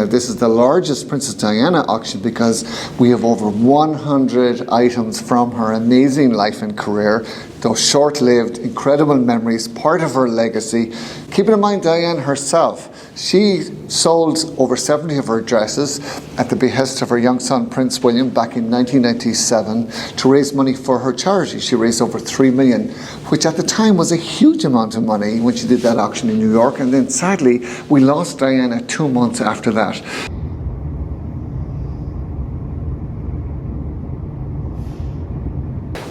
Now, this is the largest Princess Diana auction because we have over 100 items from her amazing life and career, those short-lived, incredible memories, part of her legacy. Keeping in mind, Diana herself, she sold over 70 of her dresses at the behest of her young son, Prince William, back in 1997 to raise money for her charity. She raised over $3 million, which at the time was a huge amount of money when she did that auction in New York. And then sadly, we lost Diana 2 months after that.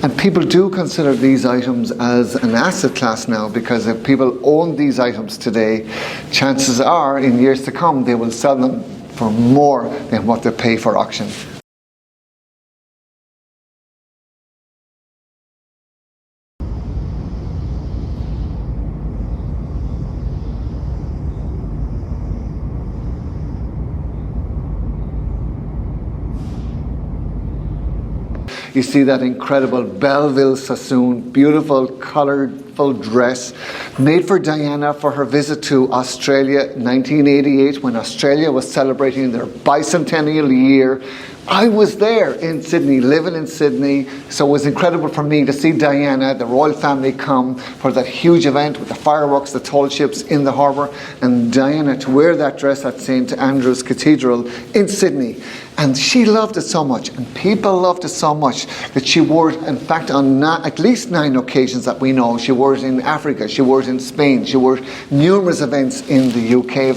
And people do consider these items as an asset class now, because if people own these items today, chances are in years to come they will sell them for more than what they pay for auction. You see that incredible Bellville Sassoon, beautiful, colourful dress made for Diana for her visit to Australia 1988, when Australia was celebrating their bicentennial year. I was there in Sydney, living in Sydney, so it was incredible for me to see Diana, the royal family, come for that huge event with the fireworks, the tall ships in the harbour, and Diana to wear that dress at St Andrew's Cathedral in Sydney. And she loved it so much, and people loved it so much that she wore it, in fact, on at least 9 occasions that we know. She wore it in Africa, she wore it in Spain, she wore it numerous events in the UK.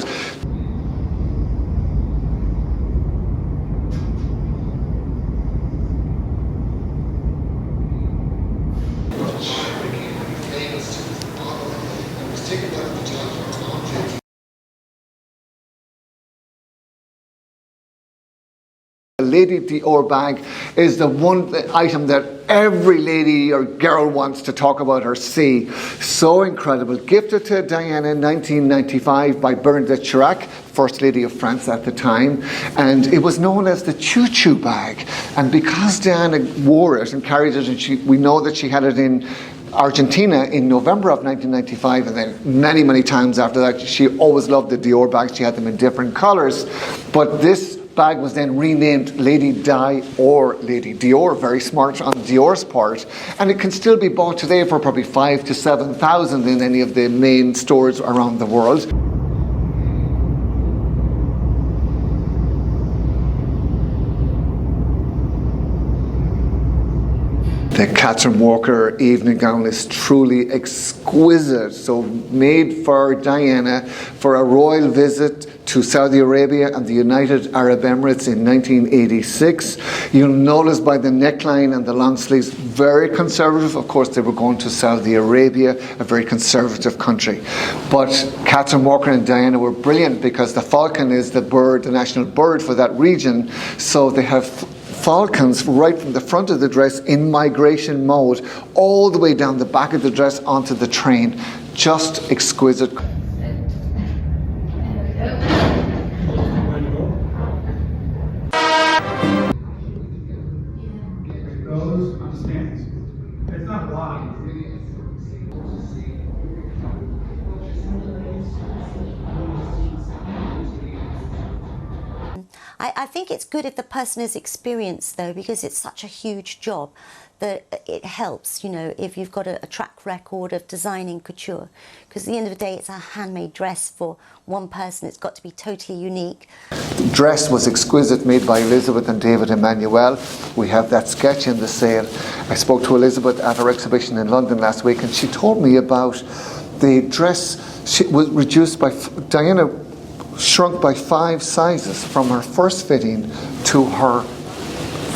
The Lady Dior bag is the one item that every lady or girl wants to talk about or see. So incredible. Gifted to Diana in 1995 by Bernadette Chirac, First Lady of France at the time. And it was known as the choo-choo bag. And because Diana wore it and carried it, and we know that she had it in Argentina in November of 1995, and then many times after that. She always loved the Dior bags. She had them in different colours. But this bag was then renamed Lady Di or Lady Dior, very smart on Dior's part, and it can still be bought today for probably 5,000 to 7,000 in any of the main stores around the world. The Catherine Walker evening gown is truly exquisite. So made for Diana for a royal visit to Saudi Arabia and the United Arab Emirates in 1986. You'll notice by the neckline and the long sleeves, very conservative. Of course, they were going to Saudi Arabia, a very conservative country. But Catherine Walker and Diana were brilliant because the falcon is the bird, the national bird for that region. So they have falcons right from the front of the dress in migration mode all the way down the back of the dress onto the train. Just exquisite. It's not blind. I think it's good if the person is experienced, though, because it's such a huge job that it helps, you know, if you've got a track record of designing couture. Because at the end of the day, it's a handmade dress for one person. It's got to be totally unique. The dress was exquisite, made by Elizabeth and David Emmanuel. We have that sketch in the sale. I spoke to Elizabeth at her exhibition in London last week, and she told me about the dress. She was reduced by, Diana shrunk by 5 sizes from her first fitting to her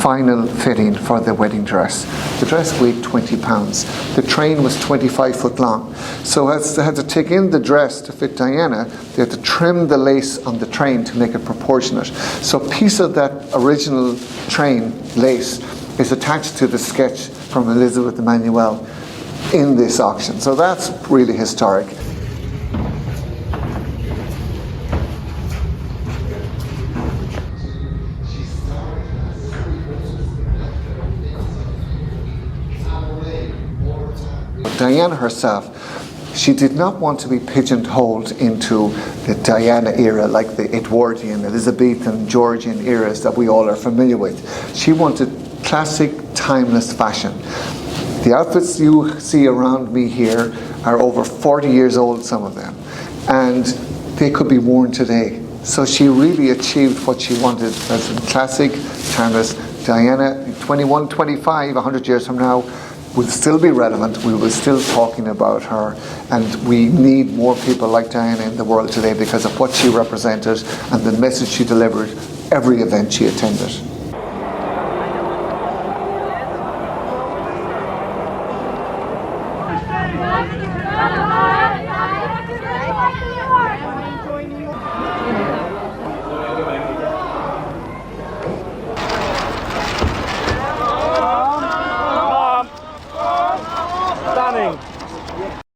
final fitting for the wedding dress. The dress weighed 20 pounds. The train was 25 foot long. So as they had to take in the dress to fit Diana, they had to trim the lace on the train to make it proportionate. So a piece of that original train lace is attached to the sketch from Elizabeth Emmanuel in this auction. So that's really historic. Diana herself She did not want to be pigeonholed into the Diana era, like the Edwardian, Elizabethan, Georgian eras that we all are familiar with. She wanted classic, timeless fashion. The outfits you see around me here are over 40 years old, some of them, and they could be worn today. So she really achieved what she wanted as a classic, timeless. Diana, 21, 25, 100 years from now, will still be relevant. We will still talking about her, and we need more people like Diana in the world today because of what she represented and the message she delivered every event she attended.